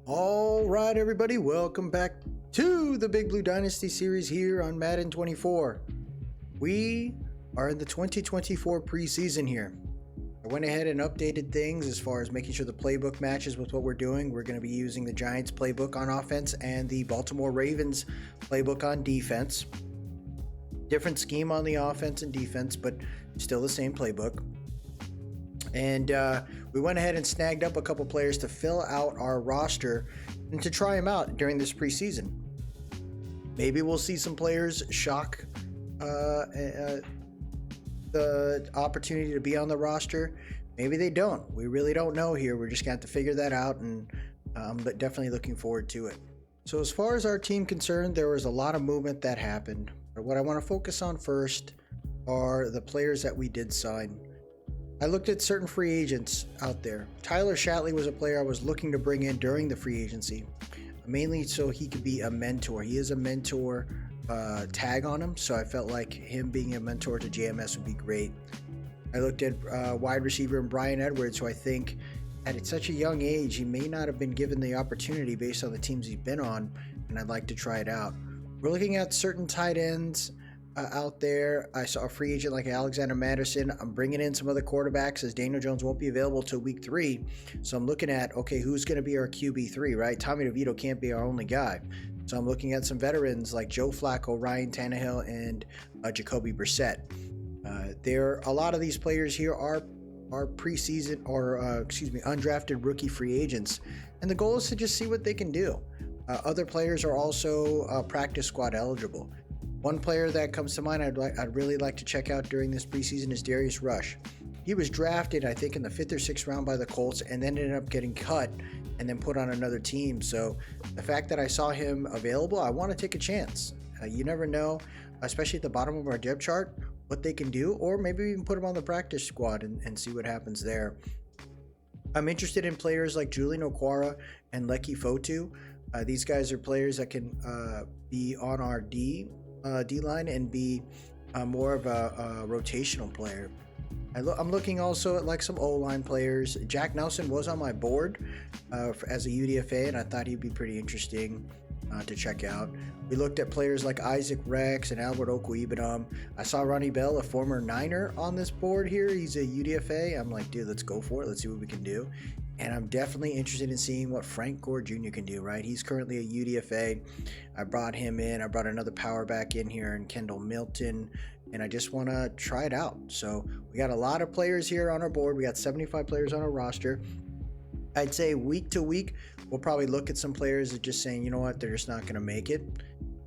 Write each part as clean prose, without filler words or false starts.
All right, everybody, welcome back to the Big Blue Dynasty series here on Madden 24. We are in the 2024 preseason here. I went ahead and updated things as far as making sure the playbook matches with what we're doing. We're going to be using the Giants playbook on offense and the Baltimore Ravens playbook on defense. Different scheme on the offense and defense, but still the same playbook. And we went ahead and snagged up a couple players to fill out our roster and to try them out during this preseason. Maybe we'll see some players shock the opportunity to be on the roster. Maybe they don't. We really don't know here. We're just going to have to figure that out, and I'm definitely looking forward to it. So as far as our team concerned, there was a lot of movement that happened. But what I want to focus on first are the players that we did sign. I looked at certain free agents out there. Tyler Shatley was a player I was looking to bring in during the free agency, mainly so he could be a mentor. He is a mentor tag on him, so I felt like him being a mentor to JMS would be great. I looked at wide receiver Brian Edwards, who I think at such a young age, he may not have been given the opportunity based on the teams he's been on, and I'd like to try it out. We're looking at certain tight ends out there. I saw a free agent like Alexander Madison. I'm bringing in some other quarterbacks as Daniel Jones won't be available till week 3. So I'm looking at, okay, who's going to be our QB3, right? Tommy DeVito can't be our only guy. So I'm looking at some veterans like Joe Flacco, Ryan Tannehill, and Jacoby Brissett. A lot of these players here are preseason or undrafted rookie free agents. And the goal is to just see what they can do. Other players are also practice squad eligible. One player that comes to mind I'd really like to check out during this preseason is Darius Rush. He was drafted, I think, in the 5th or 6th round by the Colts and then ended up getting cut and then put on another team. So the fact that I saw him available, I want to take a chance. You never know, especially at the bottom of our depth chart, what they can do, or maybe even put them on the practice squad and see what happens there. I'm interested in players like Julian Okwara and Leki Fotu. These guys are players that can be on our D-line and be more of a rotational player. I'm looking also at like some O-line players. Jack Nelson was on my board as a UDFA, and I thought he'd be pretty interesting to check out. We looked at players like Isaac Rex and Albert Okwuegbunam. I saw Ronnie Bell, a former Niner, on this board here. He's a UDFA. I'm like, dude, let's go for it. Let's see what we can do. And I'm definitely interested in seeing what Frank Gore Jr. can do, right? He's currently a UDFA. I brought him in. I brought another power back in here in Kendall Milton, and I just want to try it out. So we got a lot of players here on our board. We got 75 players on our roster. I'd say week to week, we'll probably look at some players that just saying, you know what, they're just not going to make it.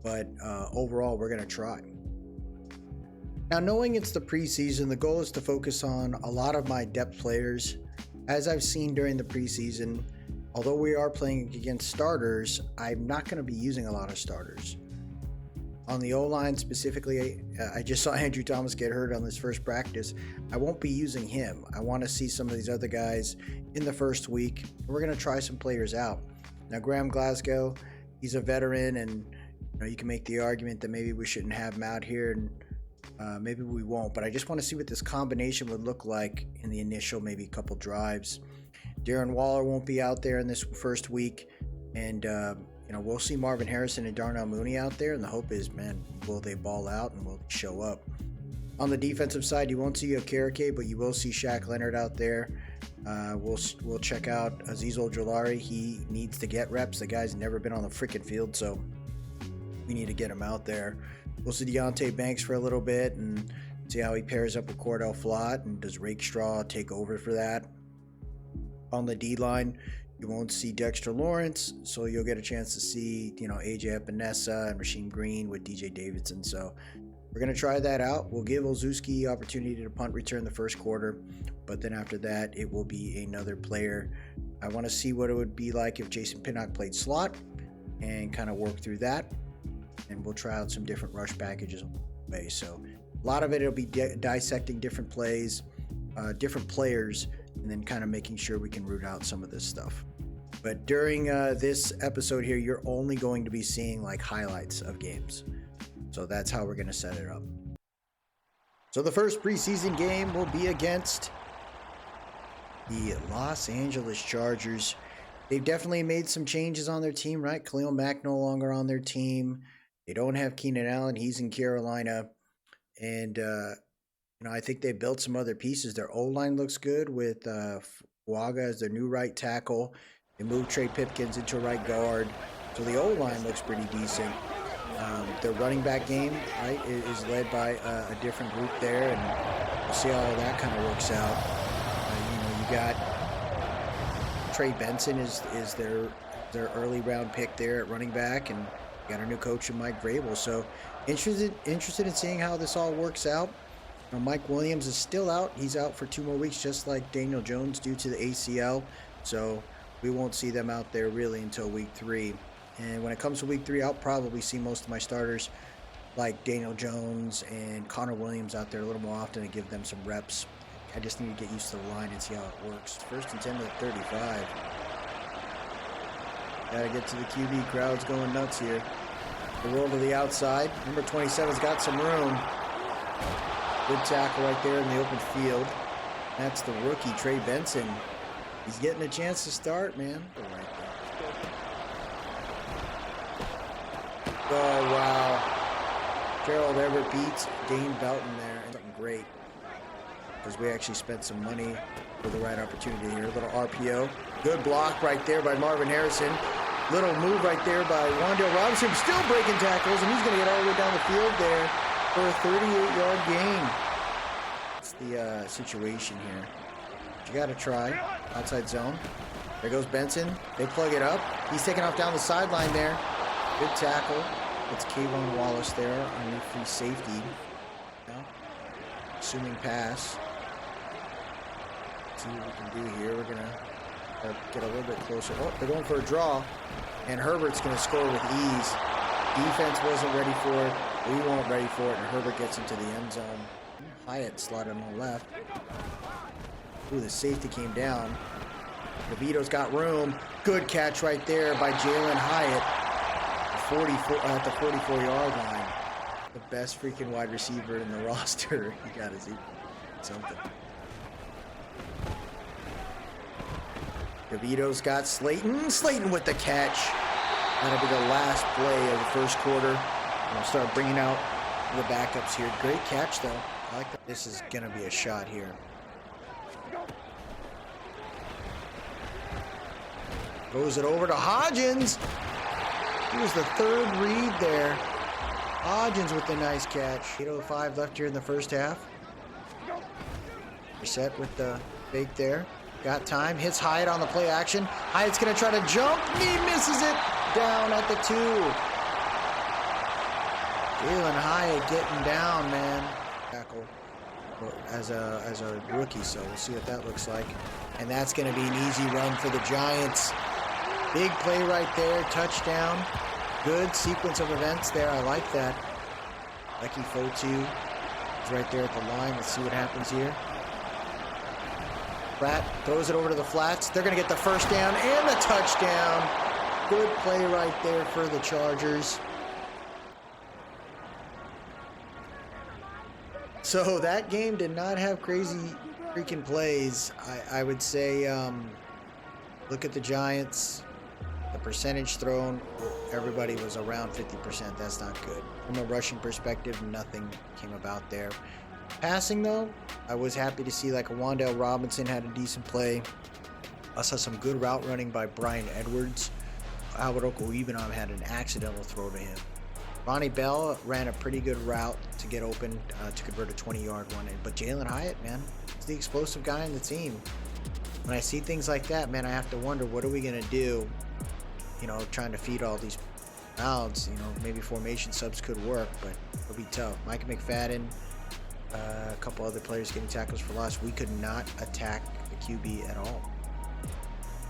But overall, we're going to try. Now, knowing it's the preseason, the goal is to focus on a lot of my depth players. As I've seen during the preseason, although we are playing against starters, I'm not going to be using a lot of starters. On the O-line specifically, I just saw Andrew Thomas get hurt on this first practice. I won't be using him. I want to see some of these other guys in the first week. We're going to try some players out. Now, Graham Glasgow, he's a veteran, and you can make the argument that maybe we shouldn't have him out here, and maybe we won't, but I just want to see what this combination would look like in the initial maybe couple drives. Darren Waller won't be out there in this first week, and we'll see Marvin Harrison and Darnell Mooney out there, and the hope is, man, will they ball out and will they show up? On the defensive side, you won't see Okereke, but you will see Shaq Leonard out there. We'll check out Azeez Ojulari. He needs to get reps. The guy's never been on the freaking field, so we need to get him out there. We'll see Deontay Banks for a little bit and see how he pairs up with Cordell Flott, and does Rakestraw take over for that. On the D-line, you won't see Dexter Lawrence, so you'll get a chance to see, AJ Epinesa and Rasheem Green with DJ Davidson. So we're going to try that out. We'll give Olszewski opportunity to punt return the first quarter, but then after that, it will be another player. I want to see what it would be like if Jason Pinnock played slot and kind of work through that. And we'll try out some different rush packages on the way. So a lot of it'll be dissecting different plays, different players, and then kind of making sure we can root out some of this stuff. But during this episode here, you're only going to be seeing like highlights of games. So that's how we're going to set it up. So the first preseason game will be against the Los Angeles Chargers. they've definitely made some changes on their team, right? Khalil Mack no longer on their team. They don't have Keenan Allen. He's in Carolina. And, I think they built some other pieces. Their O-line looks good with Fuaga as their new right tackle. They moved Trey Pipkins into right guard. So the O-line looks pretty decent. Their running back game, right, is led by a different group there. And we'll see how that kind of works out. You got Trey Benson is their early round pick there at running back, and got a new coach in Mike Vrabel. So interested in seeing how this all works out. Mike Williams is still out. He's out for 2 more weeks, just like Daniel Jones due to the ACL. So we won't see them out there really until week 3. And when it comes to week 3, I'll probably see most of my starters like Daniel Jones and Connor Williams out there a little more often to give them some reps. I just need to get used to the line and see how it works. 1st and 10 to 35. Gotta get to the QB. Crowd's going nuts here. The roll to the outside. Number 27's got some room. Good tackle right there in the open field. That's the rookie, Trey Benson. He's getting a chance to start, man. Oh, wow. Gerald Everett beats Dane Belton there. Something great. Because we actually spent some money for the right opportunity here. A little RPO. Good block right there by Marvin Harrison. Little move right there by Wan'Dale Robinson. Still breaking tackles, and he's going to get all the way down the field there for a 38-yard gain. That's the situation here. You got to try. Outside zone. There goes Benson. They plug it up. He's taking off down the sideline there. Good tackle. It's Kayvon Wallace there on your free safety. Now, assuming pass. Let's see what we can do here. We're going to get a little bit closer. Oh, they're going for a draw. And Herbert's going to score with ease. Defense wasn't ready for it. We weren't ready for it. And Herbert gets into the end zone. Hyatt slotted on the left. Ooh, the safety came down. DeVito's got room. Good catch right there by Jalen Hyatt. At the 44-yard line. The best freaking wide receiver in the roster. You got to see something. DeVito's got Slayton. Slayton with the catch. That'll be the last play of the first quarter. We'll start bringing out the backups here. Great catch, though. I like that. This is going to be a shot here. Throws it over to Hodgins. He was the 3rd read there. Hodgins with the nice catch. 8:05 left here in the first half. Reset with the fake there. Got time. Hits Hyatt on the play action. Hyatt's going to try to jump. He misses it. Down at the 2. Jalen Hyatt getting down, man. Tackle as a rookie, so we'll see what that looks like. And that's going to be an easy run for the Giants. Big play right there. Touchdown. Good sequence of events there. I like that. Leki Fotu is right there at the line. Let's see what happens here. Pratt throws it over to the flats. They're going to get the first down and the touchdown. Good play right there for the Chargers. So that game did not have crazy freaking plays. I would say look at the Giants. The percentage thrown, everybody was around 50%. That's not good. From a rushing perspective, nothing came about there. Passing, though, I was happy to see like a Wan'Dale Robinson had a decent play. I saw some good route running by Brian Edwards. Albert Okwuegbunam had an accidental throw to him. Ronnie Bell ran a pretty good route to get open to convert a 20-yard one. But Jalen Hyatt, man, is the explosive guy on the team. When I see things like that, man, I have to wonder, what are we going to do? Trying to feed all these mouths. Maybe formation subs could work, but it'll be tough. Micah McFadden, a couple other players getting tackles for loss. We could not attack the QB at all.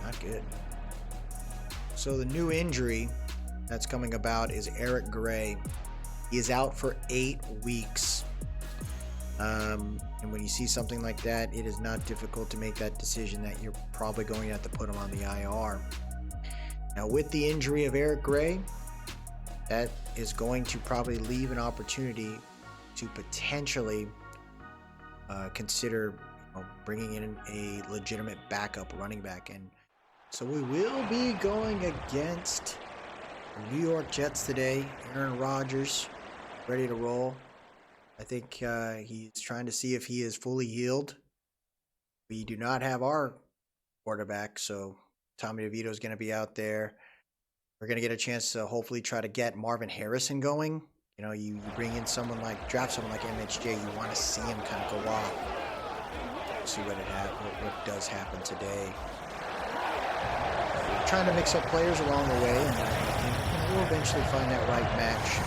Not good. So the new injury that's coming about is Eric Gray. He is out for 8 weeks. And when you see something like that, it is not difficult to make that decision that you're probably going to have to put him on the IR. Now, with the injury of Eric Gray, that is going to probably leave an opportunity to potentially consider bringing in a legitimate backup running back. And So we will be going against the New York Jets today. Aaron Rodgers, ready to roll. I think he's trying to see if he is fully healed. We do not have our quarterback, so Tommy DeVito is going to be out there. We're going to get a chance to hopefully try to get Marvin Harrison going. You know, you bring in someone like, draft someone like MHJ, you want to see him kind of go off. See what does happen today. Trying to mix up players along the way, and we'll eventually find that right match.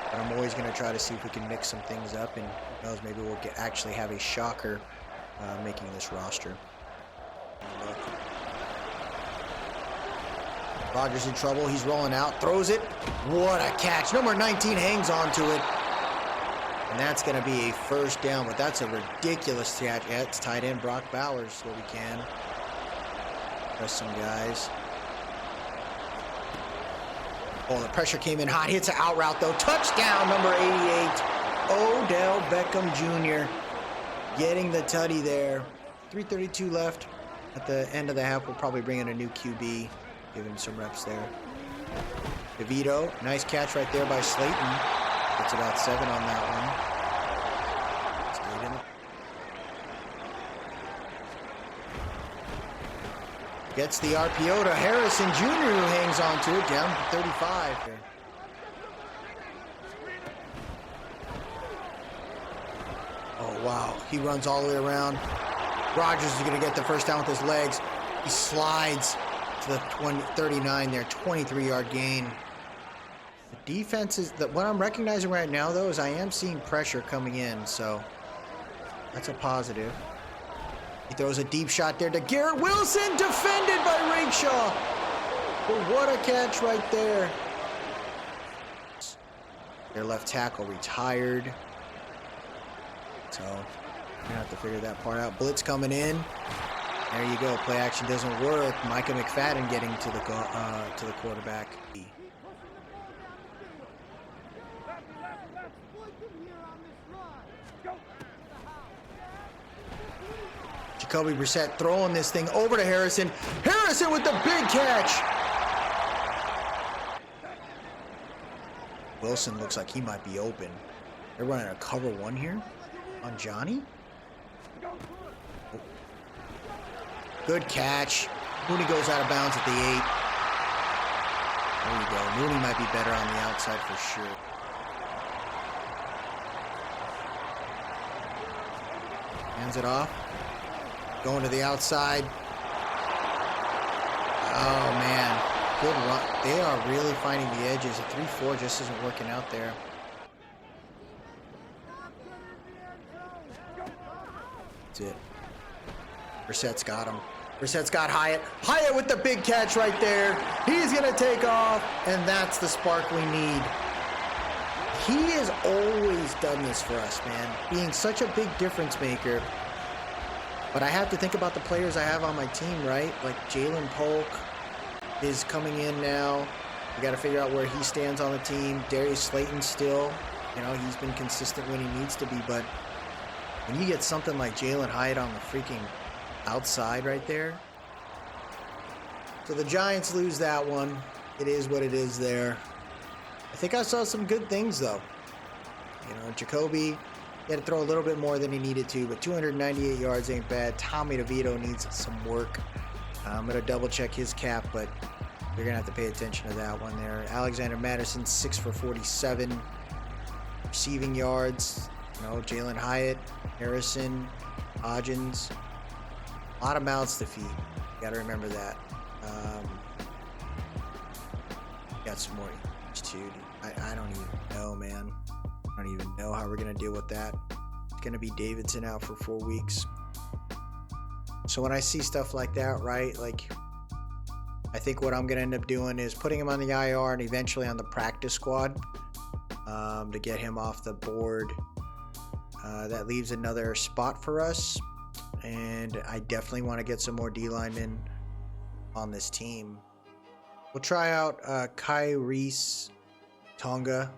But I'm always going to try to see if we can mix some things up, and who knows, maybe we'll actually have a shocker making this roster. Rodgers in trouble. He's rolling out, throws it. What a catch! Number 19 hangs on to it, and that's going to be a first down. But that's a ridiculous catch. Yeah, it's tight end Brock Bowers, so we can press some guys. Oh, the pressure came in hot. Hits an out route, though. Touchdown, number 88. Odell Beckham Jr. getting the tutty there. 3:32 left. At the end of the half, we'll probably bring in a new QB. Give him some reps there. DeVito, nice catch right there by Slayton. Gets about 7 on that one. Stayed in. Gets the RPO to Harrison Jr., who hangs on to it, down to 35. Oh, wow. He runs all the way around. Rodgers is going to get the first down with his legs. He slides to the 39 there, 23-yard gain. The defense is, what I'm recognizing right now, though, is I am seeing pressure coming in, so that's a positive. He throws a deep shot there to Garrett Wilson, defended by Rakershaw. But what a catch right there. Their left tackle retired. So, we're gonna have to figure that part out. Blitz coming in. There you go. Play action doesn't work. Micah McFadden getting to the quarterback. Jacoby Brissett throwing this thing over to Harrison. Harrison with the big catch. Wilson looks like he might be open. They're running a cover 1 here on Johnny. Oh. Good catch. Mooney goes out of bounds at the 8. There you go. Mooney might be better on the outside for sure. Hands it off. Going to the outside. Oh, man. Good run. They are really finding the edges. A 3-4 just isn't working out there. That's it. Brissett's got him. Brissett's got Hyatt. Hyatt with the big catch right there. He's going to take off, and that's the spark we need. He has always done this for us, man. Being such a big difference maker. But I have to think about the players I have on my team, right? Like Jalen Polk is coming in now. We got to figure out where he stands on the team. Darius Slayton still, you know, he's been consistent when he needs to be. But when you get something like Jalen Hyatt on the freaking outside right there. So the Giants lose that one. It is what it is there. I think I saw some good things, though. You know, Jacoby, he had to throw a little bit more than he needed to, but 298 yards ain't bad. Tommy DeVito needs some work. I'm going to double check his cap, but you're going to have to pay attention to that one there. Alexander Madison, 6 for 47. Receiving yards, you know, Jalen Hyatt, Harrison, Hodgins. A lot of mouths to feed. You got to remember that. Got some more too. I don't even know, man. I don't even know how we're going to deal with that. It's going to be Davidson out for 4 weeks. So when I see stuff like that, right, like, I think what I'm going to end up doing is putting him on the IR and eventually on the practice squad to get him off the board. That leaves another spot for us. And I definitely want to get some more D linemen on this team. We'll try out Kai Reese Tonga.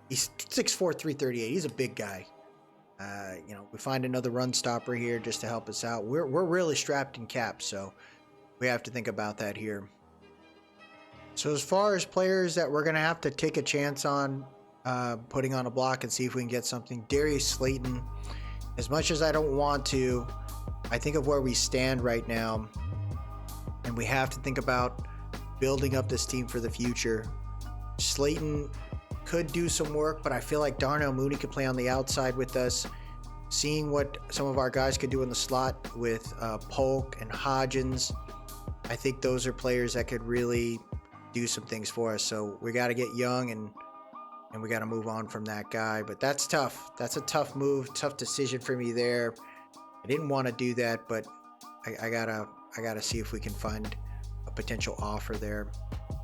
He's 6'4", 338. He's a big guy. You know, we find another run stopper here just to help us out. We're really strapped in cap, so we have to think about that here. So as far as players that we're going to have to take a chance on putting on a block and see if we can get something, Darius Slayton, as much as I don't want to, I think of where we stand right now, and we have to think about building up this team for the future. Slayton could do some work, but I feel like Darnell Mooney could play on the outside with us. Seeing what some of our guys could do in the slot with Polk and Hodgins, I think those are players that could really do some things for us. So we got to get young and we got to move on from that guy. But that's tough. That's a tough move, tough decision for me there. I didn't want to do that, but I gotta see if we can find a potential offer there.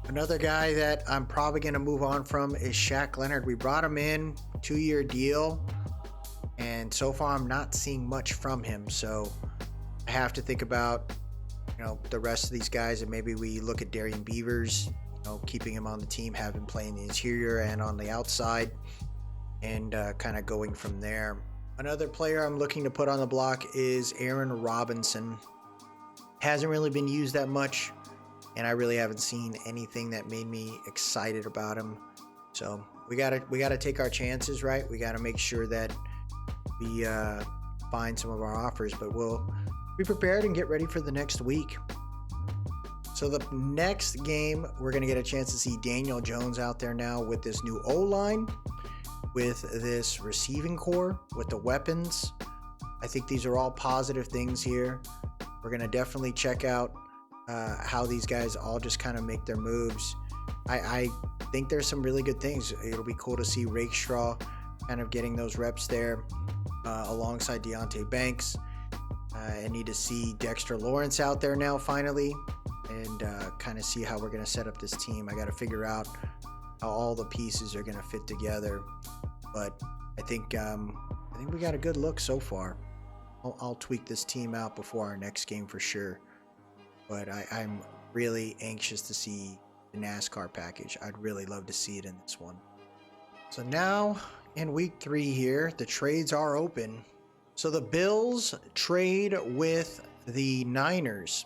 Another guy that I'm probably going to move on from is Shaq Leonard. We brought him in, 2-year deal, and so far I'm not seeing much from him. So I have to think about, the rest of these guys, and maybe we look at Darian Beavers, keeping him on the team, have him playing the interior and on the outside, and kind of going from there. Another player I'm looking to put on the block is Aaron Robinson. Hasn't really been used that much, and I really haven't seen anything that made me excited about him. So we gotta take our chances, right? We gotta make sure that we find some of our offers, but we'll be prepared and get ready for the next week. So the next game, we're gonna get a chance to see Daniel Jones out there now with this new O-line, with this receiving core, with the weapons. I think these are all positive things here. We're gonna definitely check out how these guys all just kind of make their moves. I think there's some really good things. It'll be cool to see Rakestraw kind of getting those reps there alongside Deonte Banks. I need to see Dexter Lawrence out there now finally, and kind of see how we're going to set up this team. I got to figure out how all the pieces are going to fit together, but I think we got a good look so far. I'll tweak this team out before our next game for sure. But I'm really anxious to see the NASCAR package. I'd really love to see it in this one. So now in week 3 here, the trades are open. So the Bills trade with the Niners.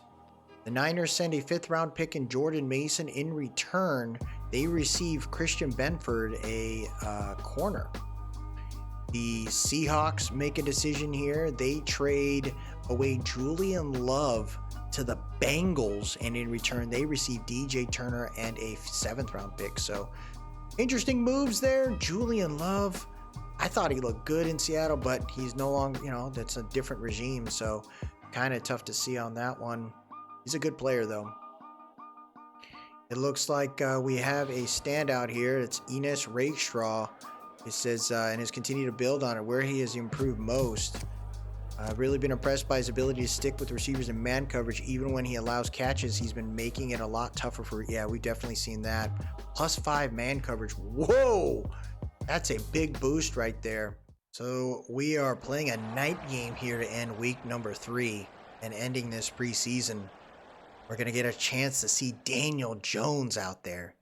The Niners send a 5th round pick in Jordan Mason. In return, they receive Christian Benford, a corner. The Seahawks make a decision here. They trade away Julian Love to the Bengals, and in return they receive DJ Turner and a 7th round pick. So interesting moves there. Julian Love, I thought he looked good in Seattle, but he's no longer, that's a different regime, so kind of tough to see on that one. He's a good player though. It looks like we have a standout here. It's Enes Rakestraw. It says and has continued to build on it, where he has improved most. I've really been impressed by his ability to stick with receivers in man coverage. Even when he allows catches, he's been making it a lot tougher for, we've definitely seen that. +5 man coverage. Whoa! That's a big boost right there. So we are playing a night game here to end week number 3 and ending this preseason. We're going to get a chance to see Daniel Jones out there.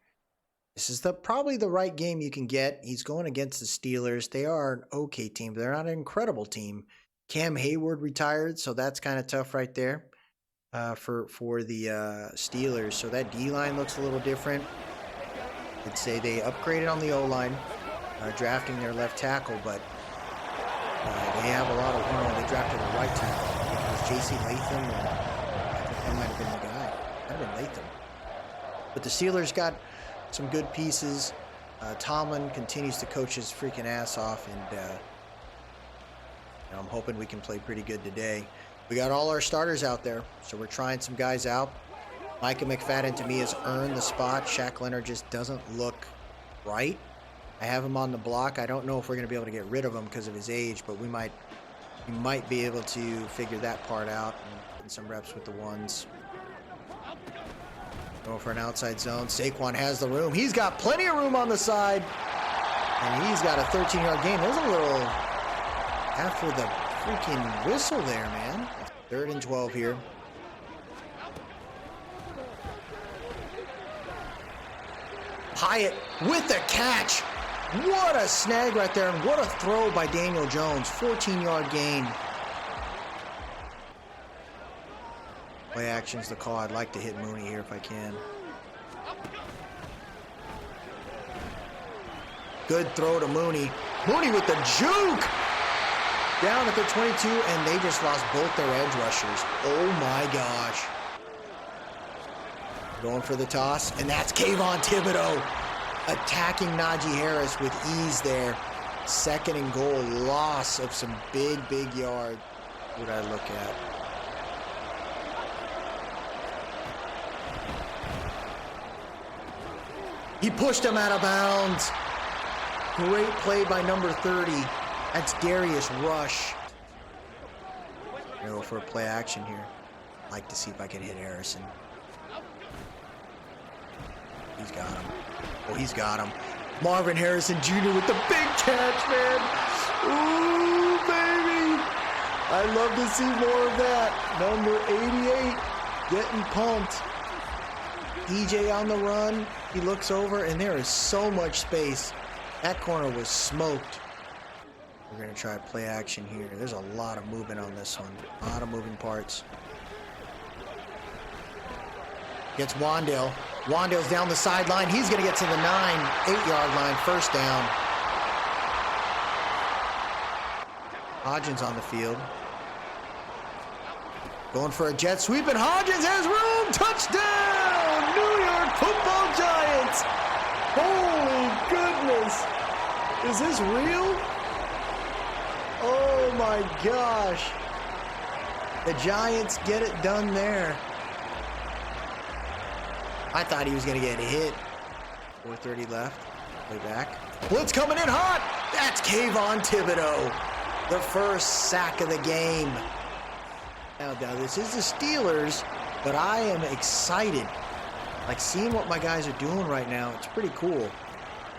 This is probably the right game you can get. He's going against the Steelers. They are an okay team. They're not an incredible team. Cam Hayward retired, so that's kind of tough right there for the Steelers. So that D-line looks a little different. I'd say they upgraded on the O-line, drafting their left tackle, but they have a lot of they drafted a right tackle. It was J.C. Latham, or I think that might have been the guy. Might have been Latham. But the Steelers got some good pieces. Tomlin continues to coach his freaking ass off, and I'm hoping we can play pretty good today. We got all our starters out there, so we're trying some guys out. Micah McFadden, to me, has earned the spot. Shaq Leonard just doesn't look right. I have him on the block. I don't know if we're going to be able to get rid of him because of his age, but we might be able to figure that part out and get some reps with the ones. Going for an outside zone. Saquon has the room. He's got plenty of room on the side, and he's got a 13-yard gain. There's a little after the freaking whistle there, man. 3rd and 12 here. Hyatt with the catch. What a snag right there, and what a throw by Daniel Jones. 14-yard gain. Play action's the call. I'd like to hit Mooney here if I can. Good throw to Mooney. Mooney with the juke! Down at the 22, and they just lost both their edge rushers. Oh my gosh. Going for the toss, and that's Kayvon Thibodeau attacking Najee Harris with ease there. Second and goal, loss of some big yards. What would I look at? He pushed him out of bounds. Great play by number 30. That's Darius Rush. Go for a play action here. I'd like to see if I can hit Harrison. He's got him. Oh, he's got him. Marvin Harrison Jr. with the big catch, man. Ooh, baby. I'd love to see more of that. Number 88 getting pumped. DJ on the run. He looks over, and there is so much space. That corner was smoked. We're going to try play action here. There's a lot of movement on this one. A lot of moving parts. Gets Wandale. Wandale's down the sideline. He's going to get to the 8-yard line. First down. Hodgins on the field. Going for a jet sweep, and Hodgins has room. Touchdown! New York Football Giants. Holy goodness. Is this real? Oh my gosh. The Giants get it done there. I thought he was going to get hit. 4:30 left. Way back. Blitz coming in hot. That's Kayvon Thibodeau. The first sack of the game. Now, this is the Steelers, but I am excited. Like seeing what my guys are doing right now. It's pretty cool.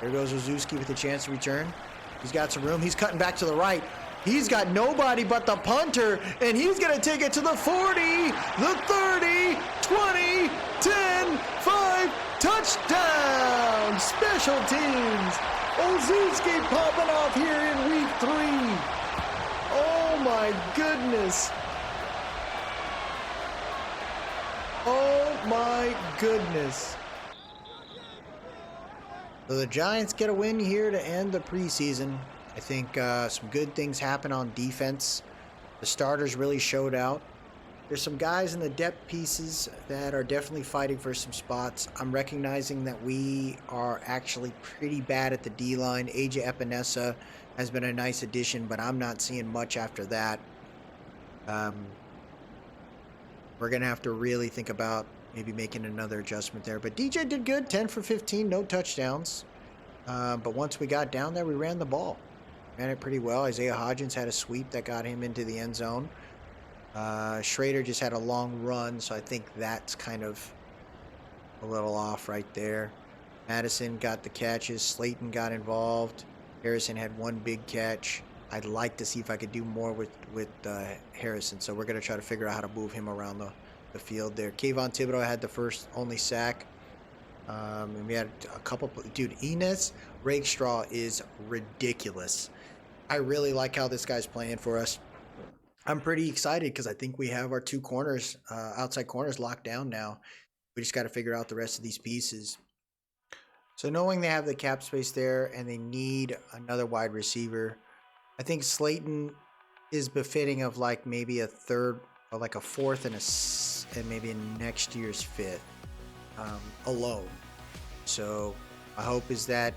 There goes Ozuski with a chance to return. He's got some room. He's cutting back to the right. He's got nobody but the punter, and he's going to take it to the 40, the 30, 20, 10, 5, touchdown! Special teams. Ozuski popping off here in week 3. Oh my goodness. Oh my goodness. So the Giants get a win here to end the preseason. I think some good things happen on defense. The starters really showed out. There's some guys in the depth pieces that are definitely fighting for some spots. I'm recognizing that we are actually pretty bad at the D-line. AJ Epinesa has been a nice addition, but I'm not seeing much after that. We're going to have to really think about maybe making another adjustment there. But DJ did good, 10 for 15, no touchdowns. But once we got down there, we ran the ball. Ran it pretty well. Isaiah Hodgins had a sweep that got him into the end zone. Schrader just had a long run, so I think that's kind of a little off right there. Madison got the catches. Slayton got involved. Harrison had one big catch. I'd like to see if I could do more with Harrison, so we're going to try to figure out how to move him around the field there. Kayvon Thibodeau had the only sack. And we had a couple. Dude, Enes Rakestraw is ridiculous. I really like how this guy's playing for us. I'm pretty excited because I think we have our two corners, outside corners, locked down now. We just got to figure out the rest of these pieces. So knowing they have the cap space there and they need another wide receiver, I think Slayton is befitting of like maybe a third or like a fourth and maybe a next year's fifth alone. So my hope is that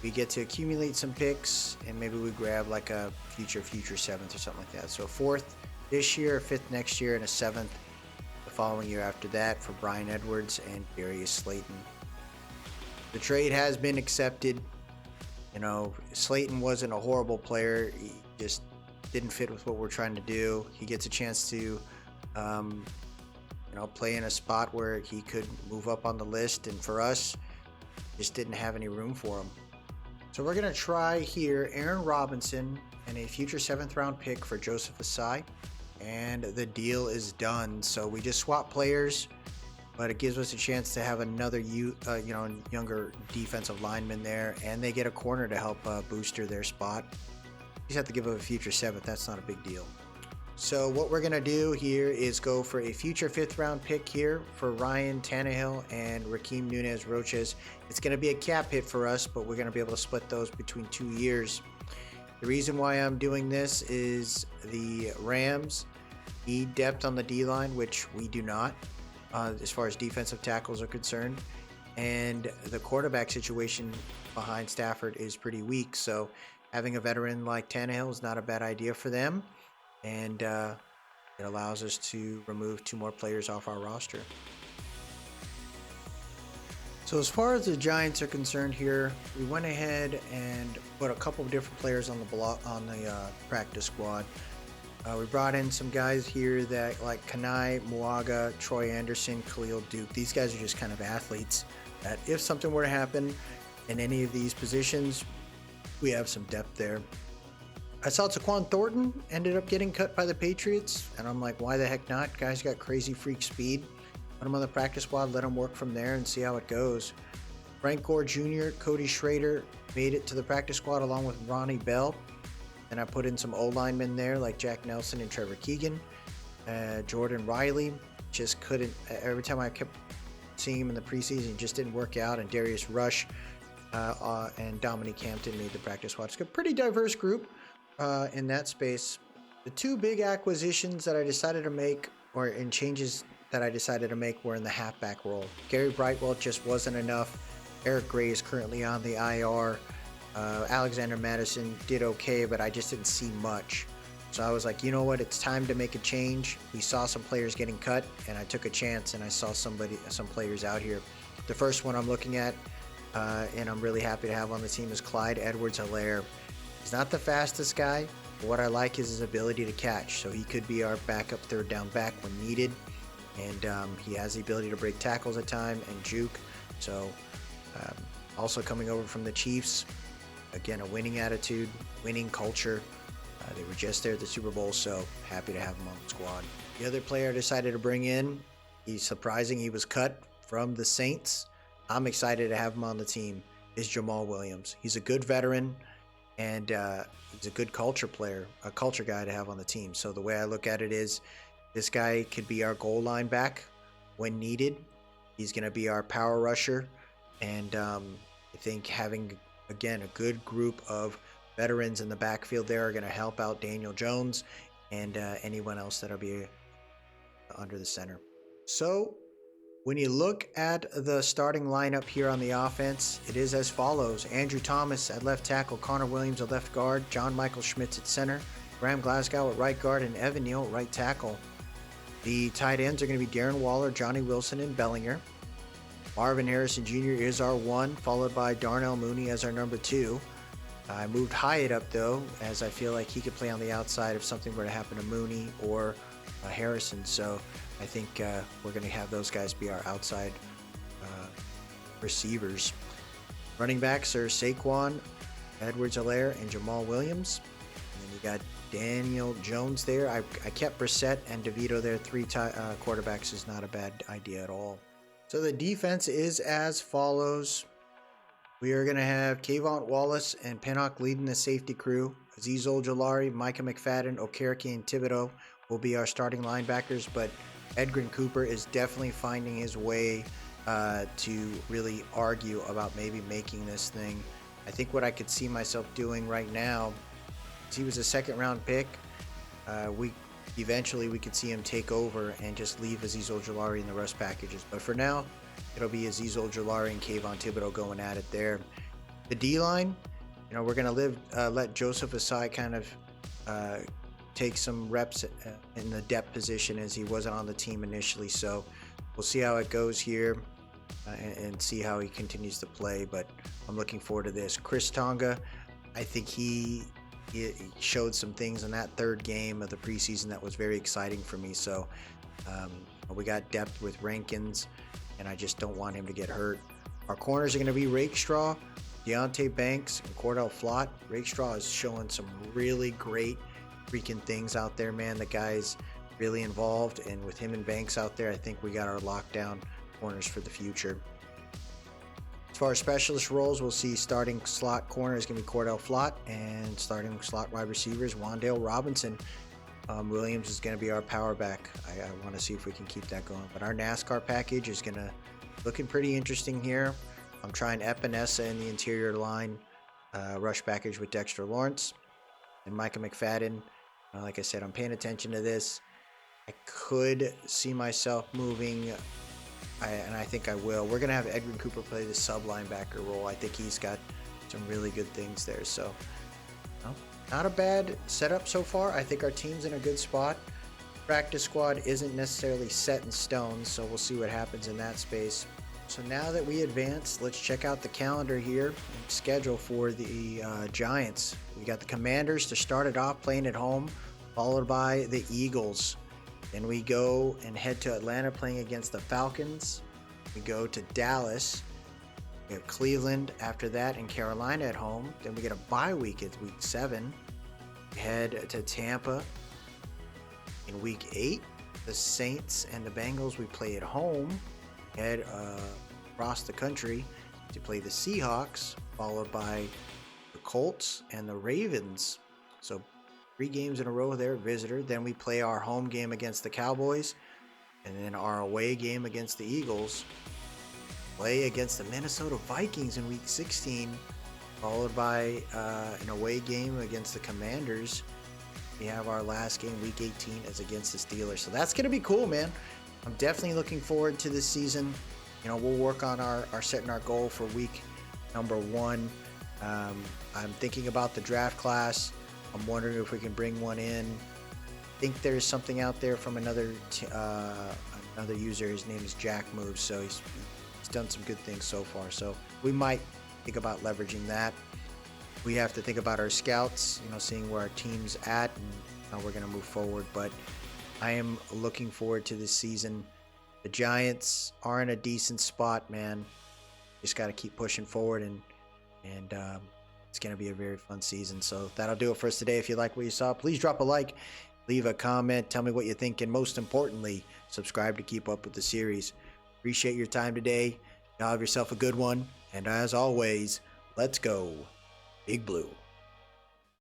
we get to accumulate some picks and maybe we grab like a future seventh or something like that. So a fourth this year, a fifth next year, and a seventh the following year after that for Brian Edwards and Darius Slayton. The trade has been accepted. You know, Slayton wasn't a horrible player. He just didn't fit with what we're trying to do. He gets a chance to, play in a spot where he could move up on the list. And for us, just didn't have any room for him. So we're going to try here Aaron Robinson and a future 7th round pick for Joseph Asai. And the deal is done. So we just swap players, but it gives us a chance to have another younger defensive lineman there, and they get a corner to help booster their spot. You just have to give up a future 7th. That's not a big deal. So what we're going to do here is go for a future 5th round pick here for Ryan Tannehill and Raheem Nunez Roches. It's going to be a cap hit for us, but we're going to be able to split those between 2 years. The reason why I'm doing this is the Rams need depth on the D-line, which we do not, as far as defensive tackles are concerned. And the quarterback situation behind Stafford is pretty weak, so having a veteran like Tannehill is not a bad idea for them. And it allows us to remove 2 more players off our roster. So as far as the Giants are concerned here, we went ahead and put a couple of different players on the practice squad. We brought in some guys here that like Kanai Muaga, Troy Anderson, Khalil Duke. These guys are just kind of athletes that if something were to happen in any of these positions, we have some depth there. I saw Taquan Thornton ended up getting cut by the Patriots, and I'm like, why the heck not? Guy's got crazy freak speed. Put him on the practice squad, let him work from there and see how it goes. Frank Gore Jr., Cody Schrader made it to the practice squad along with Ronnie Bell. And I put in some O-linemen there like Jack Nelson and Trevor Keegan. Jordan Riley just couldn't, every time I kept seeing him in the preseason, it just didn't work out. And Darius Rush and Dominique Hampton made the practice squad. It's a pretty diverse group. In that space. The 2 big acquisitions that I decided to make, or in changes that I decided to make, were in the halfback role. Gary Brightwell just wasn't enough. Eric Gray is currently on the IR. Alexander Madison did okay, but I just didn't see much. So I was like, you know what, it's time to make a change. We saw some players getting cut, and I took a chance, and I saw some players out here. The first one I'm looking at, and I'm really happy to have on the team, is Clyde Edwards-Helaire. He's not the fastest guy, but what I like is his ability to catch. So he could be our backup 3rd down back when needed. And he has the ability to break tackles at time and juke. So also coming over from the Chiefs, again, a winning attitude, winning culture. They were just there at the Super Bowl, so happy to have him on the squad. The other player I decided to bring in, he's surprising he was cut from the Saints. I'm excited to have him on the team, is Jamal Williams. He's a good veteran. And he's a good culture player, a culture guy to have on the team. So the way I look at it is this guy could be our goal line back when needed. He's going to be our power rusher. And I think having, again, a good group of veterans in the backfield there are going to help out Daniel Jones and anyone else that'll be under the center. So when you look at the starting lineup here on the offense, it is as follows. Andrew Thomas at left tackle, Connor Williams at left guard, John Michael Schmitz at center, Graham Glasgow at right guard, and Evan Neal at right tackle. The tight ends are going to be Darren Waller, Johnny Wilson, and Bellinger. Marvin Harrison Jr. is our 1, followed by Darnell Mooney as our number 2. I moved Hyatt up, though, as I feel like he could play on the outside if something were to happen to Mooney or Harrison. So I think we're going to have those guys be our outside receivers. Running backs are Saquon, Edwards-Helaire, and Jamal Williams. And then you got Daniel Jones there. I kept Brissett and DeVito there. 3 quarterbacks is not a bad idea at all. So the defense is as follows. We are going to have Kayvon Wallace and Pinnock leading the safety crew. Azeez Ojulari, Micah McFadden, Okereke, and Thibodeau will be our starting linebackers, but Edgrin Cooper is definitely finding his way to really argue about maybe making this thing. I think what I could see myself doing right now is he was a 2nd round pick. Eventually we could see him take over and just leave Azeez Ojulari in the rust packages. But for now, it'll be Azeez Ojulari and Kayvon Thibodeau going at it there. The D-line, we're going to let Joseph Asai kind of take some reps in the depth position as he wasn't on the team initially. So we'll see how it goes here and see how he continues to play. But I'm looking forward to this. Chris Tonga, I think he showed some things in that 3rd game of the preseason that was very exciting for me. So we got depth with Rankins, and I just don't want him to get hurt. Our corners are going to be Rakestraw, Deontay Banks, and Cordell Flott. Rakestraw is showing some really great freaking things out there, man. The guy's really involved, and with him and Banks out there, I think we got our lockdown corners for the future. As far as specialist roles, we'll see starting slot corner is going to be Cordell Flott, and starting slot wide receivers Wan'Dale Robinson. Williams is going to be our power back. I want to see if we can keep that going. But our NASCAR package is going to looking pretty interesting here. I'm trying Epinesa in the interior line, rush package with Dexter Lawrence and Micah McFadden. Like I said, I'm paying attention to this. I could see myself moving, and I think I will. We're going to have Edwin Cooper play the sub linebacker role. I think he's got some really good things there. So, not a bad setup so far. I think our team's in a good spot. Practice squad isn't necessarily set in stone, so we'll see what happens in that space. So now that we advance, let's check out the calendar here and schedule for the Giants. We got the Commanders to start it off playing at home, followed by the Eagles. Then we go and head to Atlanta playing against the Falcons. We go to Dallas. We have Cleveland after that and Carolina at home. Then we get a bye week at week 7. We head to Tampa. In week 8, the Saints and the Bengals, we play at home. Head across the country to play the Seahawks, followed by the Colts and the Ravens. So 3 games in a row there, visitor. Then we play our home game against the Cowboys, and then our away game against the Eagles. Play against the Minnesota Vikings in week 16, followed by an away game against the Commanders. We have our last game, week 18, is against the Steelers. So that's going to be cool, man. I'm definitely looking forward to this season. You know, we'll work on our setting our goal for week number 1. I'm thinking about the draft class. I'm wondering if we can bring one in. I think there's something out there from another user. His name is Jack Moves, so he's done some good things so far. So we might think about leveraging that. We have to think about our scouts, you know, seeing where our team's at and how we're going to move forward. But I am looking forward to this season. The Giants are in a decent spot, man. Just got to keep pushing forward, and it's going to be a very fun season. So that'll do it for us today. If you like what you saw, please drop a like, leave a comment, tell me what you think, and most importantly, subscribe to keep up with the series. Appreciate your time today. Y'all have yourself a good one, and as always, let's go Big Blue.